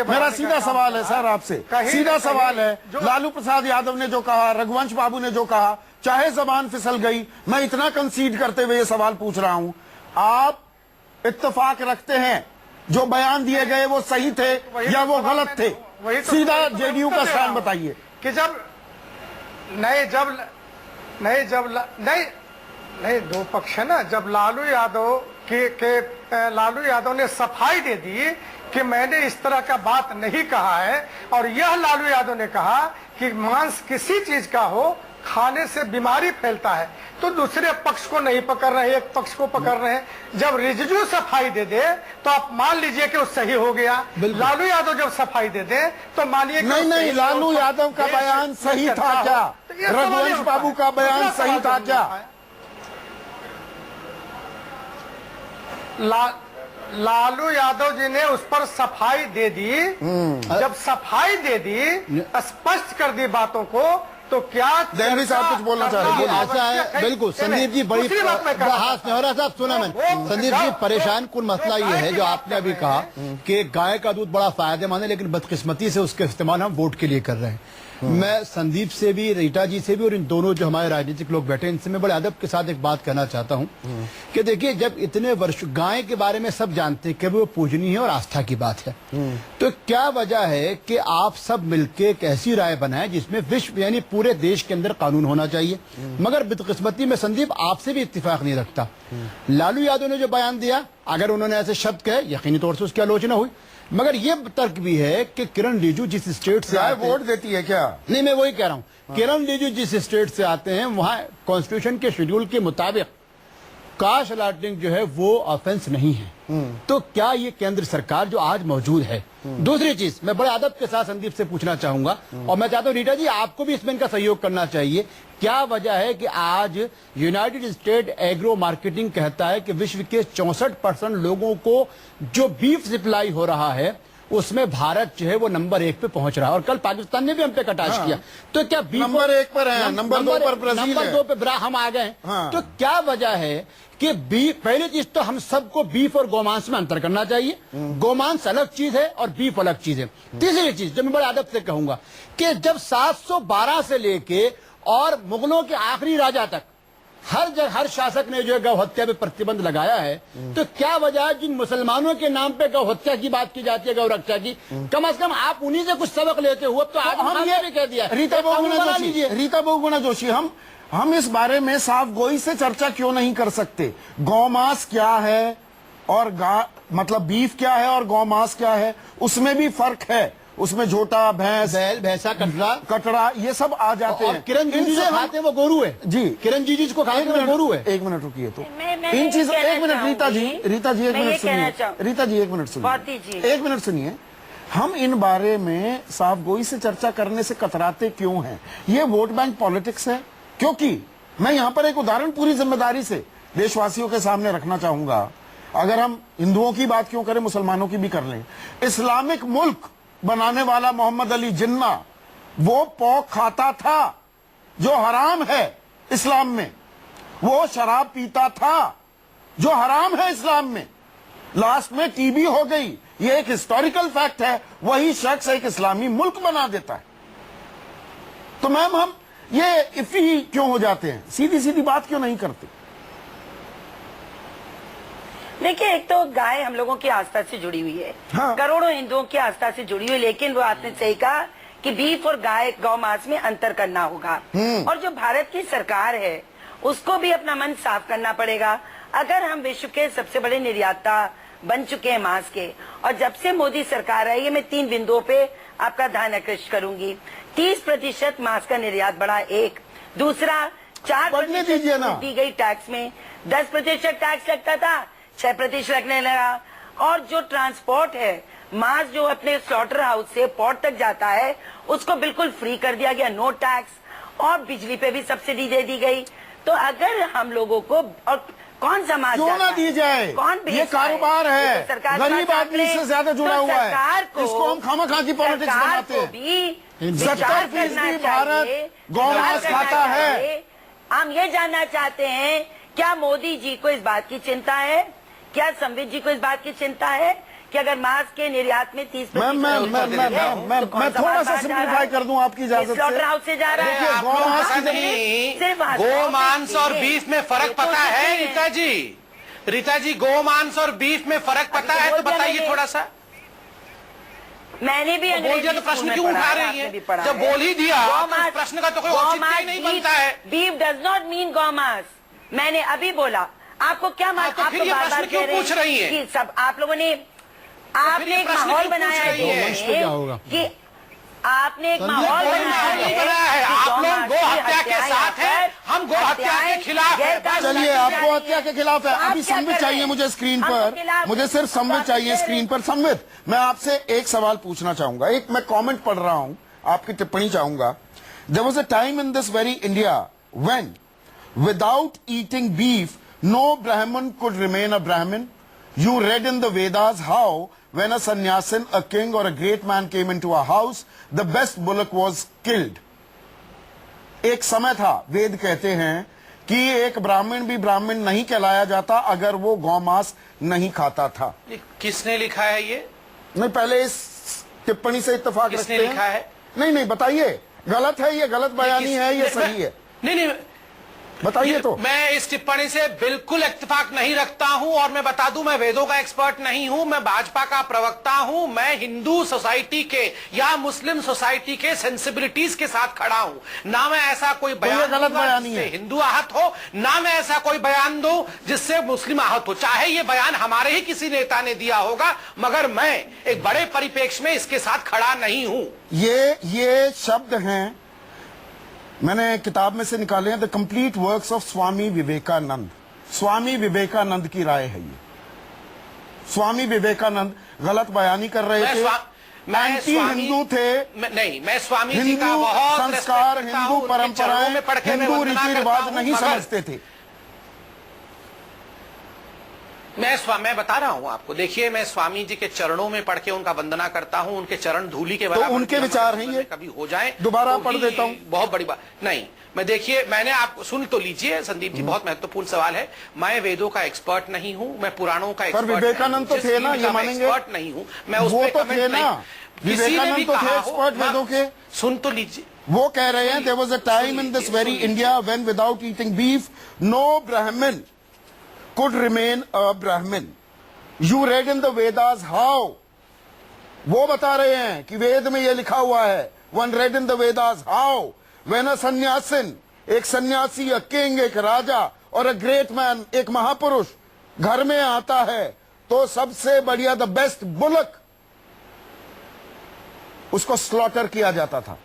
मेरा सीधा सवाल है सर आपसे, सीधा सवाल है। लालू प्रसाद यादव ने जो कहा, रघुवंश बाबू ने जो कहा, चाहे जबान फिसल गई, मैं इतना कंसीड करते हुए ये सवाल पूछ रहा हूं, आप इत्तेफाक रखते हैं जो बयान दिए गए वो सही थे या वो गलत थे? सीधा जेडीयू का स्टैंड बताइए कि जब नहीं दो पक्ष है ना। जब लालू यादव ने सफाई दे दी कि मैंने इस तरह का बात नहीं कहा है, और यह लालू यादव ने कहा कि मांस किसी चीज का हो खाने से बीमारी फैलता है, तो दूसरे पक्ष को नहीं पकड़ रहे, एक पक्ष को पकड़ रहे हैं। जब रिजजू सफाई दे दे तो आप मान लीजिए कि वो सही हो गया। लालू यादव जब सफाई दे दे तो मानिए नहीं, लालू यादव का बयान सही था क्या? रघुवंश बाबू का बयान सही था क्या? लालू यादव जी ने उस पर सफाई दे दी। जब सफाई दे दी, स्पष्ट कर दी बातों को, तो क्या देहरी साहब कुछ बोलना चाह रहे हैं? ऐसा है, बिल्कुल संदीप जी, बड़ी स्नेहरा साहब सुना मैंने। संदीप जी, परेशान कुल मसला ये है जो आपने अभी कहा कि गाय का दूध बड़ा फायदेमंद है, लेकिन बदकिस्मती से उसका इस्तेमाल हम वोट के लिए कर रहे हैं। मैं संदीप से भी, रीटा जी से भी, और इन दोनों जो हमारे राजनीतिक लोग बैठे इनसे मैं बड़े अदब के साथ एक बात कहना चाहता हूं कि देखिए, जब इतने वर्ष गाय के बारे में सब जानते हैं कि वो पूजनीय है और आस्था की बात है, तो क्या वजह है कि आप सब मिलकर एक ऐसी राय बनाए जिसमें विश्व यानी पूरे देश के अंदर कानून होना चाहिए। मगर बदकिस्मती में संदीप आपसे भी इत्तेफाक नहीं रखता। लालू यादव ने जो बयान दिया, अगर उन्होंने ऐसे शब्द कहे, यकीनी तौर से उसकी आलोचना हुई। मगर ये तर्क भी है कि किरण रिजिजू जिस स्टेट से वोट देती है क्या? नहीं, मैं वही कह रहा हूं। किरण रिजिजू जिस स्टेट से आते हैं, वहां कॉन्स्टिट्यूशन के शेड्यूल के मुताबिक कास्ट अलॉटिंग जो है वो ऑफेंस नहीं है। तो क्या ये केंद्र सरकार जो आज मौजूद है, दूसरी चीज मैं बड़े अदब के साथ संदीप से पूछना चाहूंगा, और मैं चाहता हूं रीटा जी आपको भी इसमें इनका सहयोग करना चाहिए, क्या वजह है कि आज यूनाइटेड स्टेट एग्रो मार्केटिंग कहता है कि विश्व के 64% लोगों को जो बीफ सप्लाई हो रहा है उसमें भारत जो है वो नंबर 1 पे पहुंच रहा है, और कल पाकिस्तान ने भी हम पे कटाक्ष किया। तो क्या बीफ नंबर 1 पर है, नंबर 2 पर ब्राजील है, नंबर 2 पे हम आ गए। तो क्या वजह है कि बीफ, पहली चीज तो हम सबको बीफ और गोमांस में अंतर करना चाहिए। गोमांस अलग चीज है और बीफ अलग चीज है। तीसरी चीज जो मैं बड़े अदब से कहूंगा कि जब 712 से लेके और मुगलों के आखिरी राजा तक हर शासक ने जो है गौ हत्या पे प्रतिबंध लगाया है, तो क्या वजह है जिन मुसलमानों के नाम पे गौ हत्या की बात की जाती है, गौ रक्षा की, कम से कम आप उन्हीं से कुछ सबक लेते हुए तो आज हम ये भी कह दिया। रीता बहुगुणा जोशी, हम इस बारे में साफ गोई से चर्चा क्यों नहीं कर सकते? गौमांस क्या है और मतलब बीफ क्या है और गौमांस क्या है, उसमें भी फर्क है। उसमें झोटा, भैंस, बैल, भैंसा, कटरा ये सब आ जाते हैं। किरण जी जो खाते हैं वो गोरू है जी, किरण जी जिसको खाते हैं वो गोरू है। एक मिनट रुकिए, तो इन चीजों, एक मिनट रीता जी एक मिनट सुनिए, रीता जी एक मिनट सुनिए, एक मिनट सुनिए। हम इन बारे में साफ गोई से चर्चा करने से कतराते क्यों हैं? ये वोट बैंक पॉलिटिक्स है। क्योंकि मैं यहां पर एक उदाहरण पूरी जिम्मेदारी से देशवासियों के सामने रखना चाहूंगा। अगर हम हिंदुओं की बात क्यों करें, मुसलमानों की भी कर लें। इस्लामिक मुल्क बनाने वाला मोहम्मद अली जिन्ना वो पॉक खाता था जो हराम है इस्लाम में, वो शराब पीता था जो हराम है इस्लाम में, लास्ट में टीबी हो गई। ये एक हिस्टोरिकल फैक्ट है। वही शख्स एक इस्लामी मुल्क बना देता है। तो मैम हम ये इफी क्यों हो जाते हैं? सीधी सीधी बात क्यों नहीं करते? देखिए, एक तो गाय हम लोगों की आस्था से जुड़ी हुई है, करोड़ों हिंदुओं की आस्था से जुड़ी हुई, लेकिन वो आपने सही कहा कि बीफ और गौ मांस में अंतर करना होगा। और जो भारत की सरकार है उसको भी अपना मन साफ करना पड़ेगा। अगर हम विश्व के सबसे बड़े निर्याता बन चुके हैं मांस के, और जब से मोदी सरकार आई है, मैं 3 बिंदुओं पे आपका ध्यान आकृष्ट करूंगी। 30% मांस का निर्यात बढ़ा, एक। दूसरा, 4% दी गई टैक्स में, 10% टैक्स लगता था, 6% लगने लगा। और जो ट्रांसपोर्ट है, मांस जो अपने स्लॉटर हाउस से पोर्ट तक जाता है उसको बिल्कुल फ्री कर दिया गया, नो टैक्स। और बिजली पे भी सब्सिडी दे दी गई। तो अगर हम लोगों को, और कौन सा मांस क्यों ना दी जाए? कौन ये कारोबार है, गरीब आदमी से ज्यादा जुड़ा हुआ है। इसको हम खामखा की पॉलिटिक्स बनाते हैं। 70% भारत गौमांस खाता है। हम ये जानना चाहते हैं, क्या मोदी जी को इस बात की चिंता है, क्या संवित जी को इस बात की चिंता है कि अगर मांस के निर्यात में 30% मैं थोड़ा सा सिंप्लीफाई कर दूं आपकी इजाजत से। स्लॉटर हाउस से जा रहा है। गोमांस और बीफ में फर्क पता है रीता जी? रीता जी, गोमांस और बीफ में फर्क पता है तो बताइए थोड़ा सा। मैंने भी बोल दिया तो प्रश्न क्यों उठा रही है? जब बोल ही दिया तो प्रश्न का तो कोई औचित्य नहीं बनता है। बीफ डज नॉट मीन गौमांस। मैंने अभी बोला, आपको क्या मालूम? तो फिर ये प्रश्न क्यों पूछ रही है? कि सब आप लोगों ने, आपने एक माहौल बनाया है कि आपने एक माहौल बनाया है। आप लोग गो हत्या के हत्या के खिलाफ है। चलिए, आपको हत्या के खिलाफ है। अभी संवित चाहिए मुझे स्क्रीन पर, मुझे सिर्फ संवित चाहिए स्क्रीन पर। संवित, मैं आपसे एक सवाल पूछना चाहूंगा। एक मैं कमेंट पढ़ रहा हूं, आपकी टिप्पणी चाहूंगा। There was a time in this very India when, without eating beef, no Brahmin could remain a Brahmin. You read in the Vedas how, when a sannyasin, a king or a great man came into a house, the best bullock was killed. एक समय था, वेद कहते हैं कि एक ब्राह्मण भी ब्राह्मण नहीं कहलाया जाता अगर वो गौमांस नहीं खाता था। किसने लिखा है ये? नहीं, पहले इस टिप्पणी से इत्तेफाक रखते हैं। लिखा है? नहीं, बताइए, गलत है ये, गलत बयानी है ये, सही है? नहीं, बताइए तो। मैं इस टिप्पणी से बिल्कुल इत्तेफाक नहीं रखता हूं, और मैं बता दूं, मैं वेदों का एक्सपर्ट नहीं हूं, मैं भाजपा का प्रवक्ता हूं। मैं हिंदू सोसाइटी के या मुस्लिम सोसाइटी के सेंसिबिलिटीज के साथ खड़ा हूं। ना मैं ऐसा कोई बयान गलत बयान है, हिंदू आहत हो, ना मैं ऐसा कोई बयान दूं जिससे मुस्लिम आहत हो। चाहे ये बयान हमारे ही किसी नेता ने दिया होगा, मगर मैं एक बड़े परिप्रेक्ष्य में इसके साथ खड़ा नहीं हूं। ये शब्द हैं, मैंने किताब में से निकाले हैं, the complete works of Swami Vivekananda. Swami Vivekananda की राय है ये। स्वामी विवेकानंद गलत बयानी कर रहे थे, एंटी हिंदू थे। नहीं, मैं स्वामी जी का बहुत संस्कार, हिंदू परंपराएं, हिंदू रीति रिवाज नहीं समझते थे। मैं बता रहा हूं आपको, देखिए, मैं स्वामी जी के चरणों में पढ़ के उनका वंदना करता हूं। उनके चरण धूलि के बराबर तो उनके विचार हैं ये, कभी हो जाए दोबारा तो पढ़ देता हूं। बहुत बड़ी बात नहीं। मैं देखिए, मैंने आपको सुन तो लीजिए संदीप जी, बहुत महत्वपूर्ण सवाल है। मैं वेदों का एक्सपर्ट नहीं हूं, मैं पुराणों का एक्सपर्ट, विवेकानंद तो थे ना, ये मानेंगे? एक्सपर्ट नहीं हूं मैं, उस वो पे तो कमेंट थे नहीं। ना, विवेकानंद तो थे एक्सपर्ट वेदों के। सुन तो लीजिए, वो कह रहे हैं, there was a time in this very India when without eating beef no Brahmin could remain a Brahmin. You read in the Vedas how, वो बता रहे हैं कि वेद में ये लिखा हुआ है, one read in the Vedas how, when a sannyasin, एक सन्यासी, a king, एक राजा, और a great man, एक महापुरुष घर में आता है, तो सबसे बढ़िया द बेस्ट बुलक उसको स्लॉटर किया जाता था।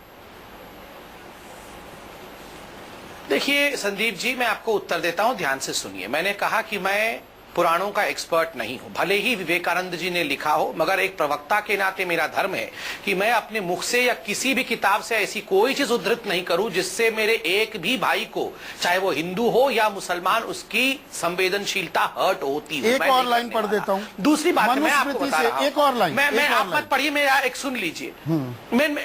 देखिए संदीप जी, मैं आपको उत्तर देता हूं, ध्यान से सुनिए। मैंने कहा कि मैं पुराणों का एक्सपर्ट नहीं हूं, भले ही विवेकानंद जी ने लिखा हो, मगर एक प्रवक्ता के नाते मेरा धर्म है कि मैं अपने मुख से या किसी भी किताब से ऐसी कोई चीज उद्धृत नहीं करूं जिससे मेरे एक भी भाई को, चाहे वो हिंदू हो या मुसलमान, उसकी संवेदनशीलता हर्ट होती हो। एक और लाइन पढ़ देता हूं। दूसरी बात मैं आपको बता रहा हूं, एक और लाइन, मैं आप मत पढ़िए, मेरा एक सुन लीजिए।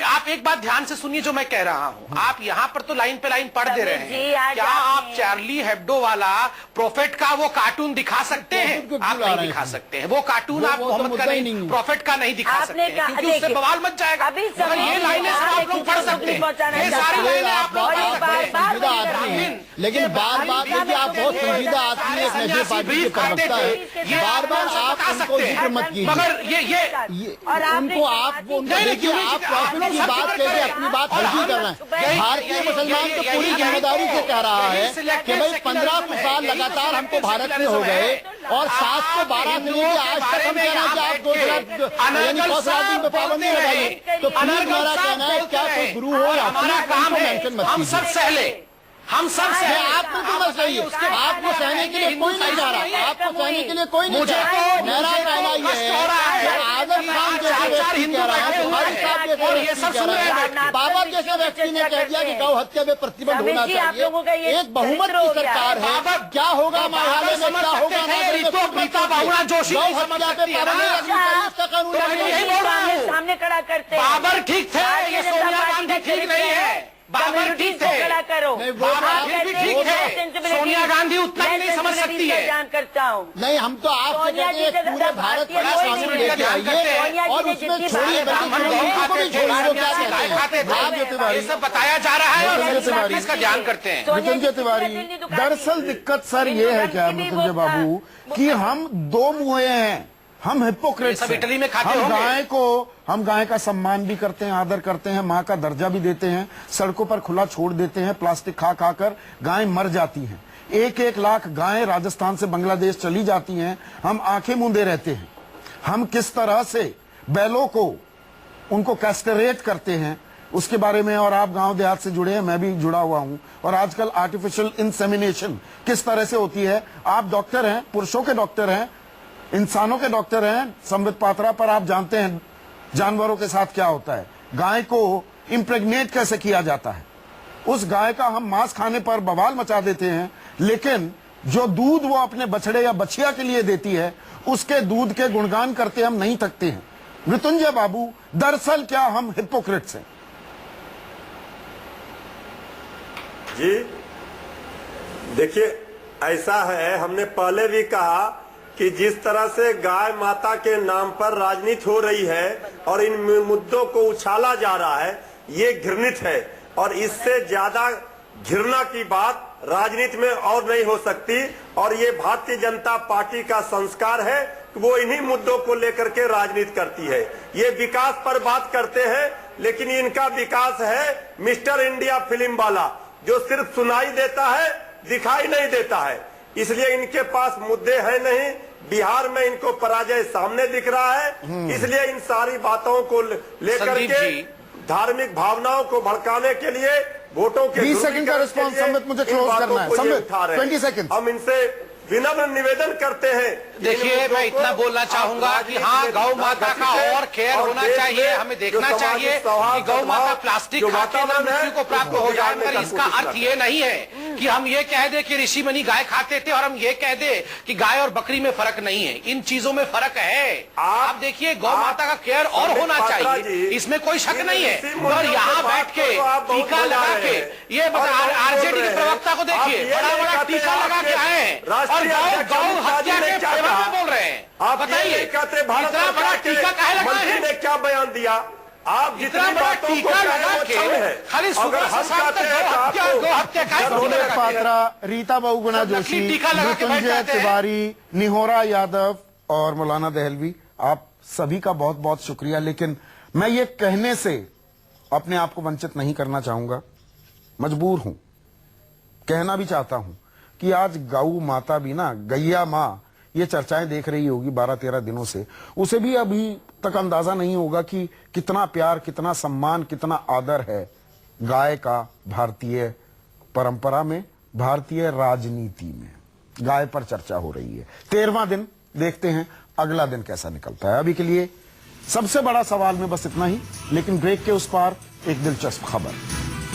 आप एक बात ध्यान से सुनिए जो मैं कह रहा हूं। आप यहां पर तो लाइन पे लाइन पढ़ दे रहे हैं। क्या आप चार्ली हेब्डो वाला प्रोफेट का वो कार्टून दिखा सकते हैं? आप नहीं दिखा सकते हैं वो कार्टून। आप मोहम्मद का नहीं, प्रॉफिट का नहीं दिखा सकते हैं, क्योंकि उससे बवाल मच जाएगा। अगर ये लाइनें आप लोग पढ़ सकते हैं, ये सारी लाइनें आप लोग पढ़ सकते हैं। लेकिन बार बार देखिए, आप बहुत संजीदा आदमी, एक नेशनल पार्टी के प्रवक्ता है, बार बार आप उनको जिक्र मत कीजिए। मगर ये उनको आप देखिए, आप प्रॉफिट की बात करके अपनी बात हल्की कर रहे हैं। भारतीय मुसलमान तो पूरी जिम्मेदारी से कह रहा है कि भाई 15 साल लगातार हमको भारत में हो गए, और 712 से लेकर आज तक हम कह रहे हैं कि आप 2 यानी 100 पे पाबंदी लगाइए। तो प्लीज मेरा कहना है, क्या कोई गुरु हो या हमारा काम है, हम सब सहले, हम सब से आपको क्यों चाहिए? आपको सहने के लिए कोई नहीं जा रहा, आपको सहने के लिए कोई नहीं जा रहा। मेरा कहना यह है कि आजम खान जैसे व्यक्ति कह रहा है, बुखारी साहब जैसे व्यक्ति कह रहा है, बाबा जैसे व्यक्ति ने कह दिया कि गौ हत्या में प्रतिबंध होना चाहिए। एक बहुमत की सरकार है, क्या होगा मेघालय में, क्या होगा गौ हत्या पे पाबंदी लगनी चाहिए, इसका कानून सामने खड़ा करते हैं। बाबर ठीक थे, ये सोनिया गांधी ठीक नहीं है। बाबर ठीक थे, बाबर भी ठीक है, सोनिया गांधी उतना ही नहीं समझ सकती है। जान करता हूँ। नहीं, हम तो आपसे कहते हैं पूरे भारत का कानून लेके आइए और उसमें छोड़िए, को भी छोड़िए। ये सब बताया जा रहा है और इसका ध्यान करते हैं। मृत्युंजय तिवारी, दरअसल दिक्कत सर ये है क्या मृत्युंजय बाबू कि हम दो मुँहे हैं, हम हिपोक्रेट्स हैं। इटली में खाते हम गाय का सम्मान भी करते हैं, आदर करते हैं, माँ का दर्जा भी देते हैं, सड़कों पर खुला छोड़ देते हैं, प्लास्टिक खा खा कर गायें मर जाती हैं। 1-1 लाख गायें राजस्थान से बांग्लादेश चली जाती हैं, हम आंखें मूंदे रहते हैं। हम किस तरह से बैलों को उनको कैस्टरेट करते हैं, उसके बारे में, और आप गांव देहात से जुड़े हैं, मैं भी जुड़ा हुआ हूं, और आजकल आर्टिफिशियल इंसेमिनेशन किस तरह से होती है। आप डॉक्टर हैं, पुरुषों के डॉक्टर हैं, इंसानों के डॉक्टर हैं संबित पात्रा, पर आप जानते हैं जानवरों के साथ क्या होता है। गाय को इम्प्रेग्नेट कैसे किया जाता है, उस गाय का हम मांस खाने पर बवाल मचा देते हैं, लेकिन जो दूध वो अपने बछड़े या बछिया के लिए देती है, उसके दूध के गुणगान करते हम नहीं थकते हैं। मृत्युंजय बाबू, दरअसल क्या हम हिपोक्रेट्स हैं? जी देखिए, ऐसा है, हमने पहले भी कहा कि जिस तरह से गाय माता के नाम पर राजनीति हो रही है और इन मुद्दों को उछाला जा रहा है, ये घृणित है, और इससे ज्यादा घृणा की बात राजनीति में और नहीं हो सकती। और ये भारतीय जनता पार्टी का संस्कार है कि वो इन्हीं मुद्दों को लेकर के राजनीति करती है। ये विकास पर बात करते हैं, लेकिन इनका विकास है मिस्टर इंडिया फिल्म वाला, जो सिर्फ सुनाई देता है, दिखाई नहीं देता है। इसलिए इनके पास मुद्दे हैं नहीं। बिहार में इनको पराजय सामने दिख रहा है, इसलिए इन सारी बातों को लेकर के धार्मिक भावनाओं को भड़काने के लिए, वोटों के 20 सेकंड का रिस्पॉन्स संबित, मुझे क्लोज करना है। संबित 20 सेकंड। हम इनसे विनम्र निवेदन करते हैं। देखिए, मैं इतना बोलना चाहूंगा कि हाँ, गौ माता का और केयर होना चाहिए। हमें देखना चाहिए कि गौ माता प्लास्टिक खाके ना मृत्यु को प्राप्त हो जाए, मगर इसका अर्थ ये नहीं है कि हम ये कह दे कि ऋषि मुनि गाय खाते थे और हम ये कह दे कि गाय और बकरी में फर्क नहीं है। इन चीजों में फर्क है। आप देखिए, गौ माता का केयर और होना चाहिए, इसमें कोई शक नहीं है। और यहाँ बैठ के टीका लगा के, ये आरजेडी के प्रवक्ता को देखिए, बड़ा बड़ा टीका लगा के आए और गौ हत्या के बारे में बोल रहे हैं। आप बताइए, इतना बड़ा टीका काहे लगाए हैं? ने क्या बयान दिया? आप जितना बड़ा टीका लगा के खाली सुबह से शाम तक गौ हत्या संबित पात्रा, रीता बहुगुणा जोशी, मृत्युंजय तिवारी, निहोरा यादव और मौलाना दहलवी, आप सभी का बहुत बहुत शुक्रिया। लेकिन मैं ये कहने से अपने आप को वंचित नहीं करना चाहूंगा, मजबूर हूं, कहना भी चाहता हूं कि आज गौ माता भी ना, गैया माँ, ये चर्चाएं देख रही होगी 12-13 दिनों से, उसे भी अभी तक अंदाजा नहीं होगा कि कितना प्यार, कितना सम्मान, कितना आदर है गाय का भारतीय परंपरा में, भारतीय राजनीति में। गाय पर चर्चा हो रही है। 13वां दिन, देखते हैं अगला दिन कैसा निकलता है। अभी के लिए सबसे बड़ा सवाल में बस इतना ही, लेकिन ब्रेक के उस पार एक दिलचस्प खबर।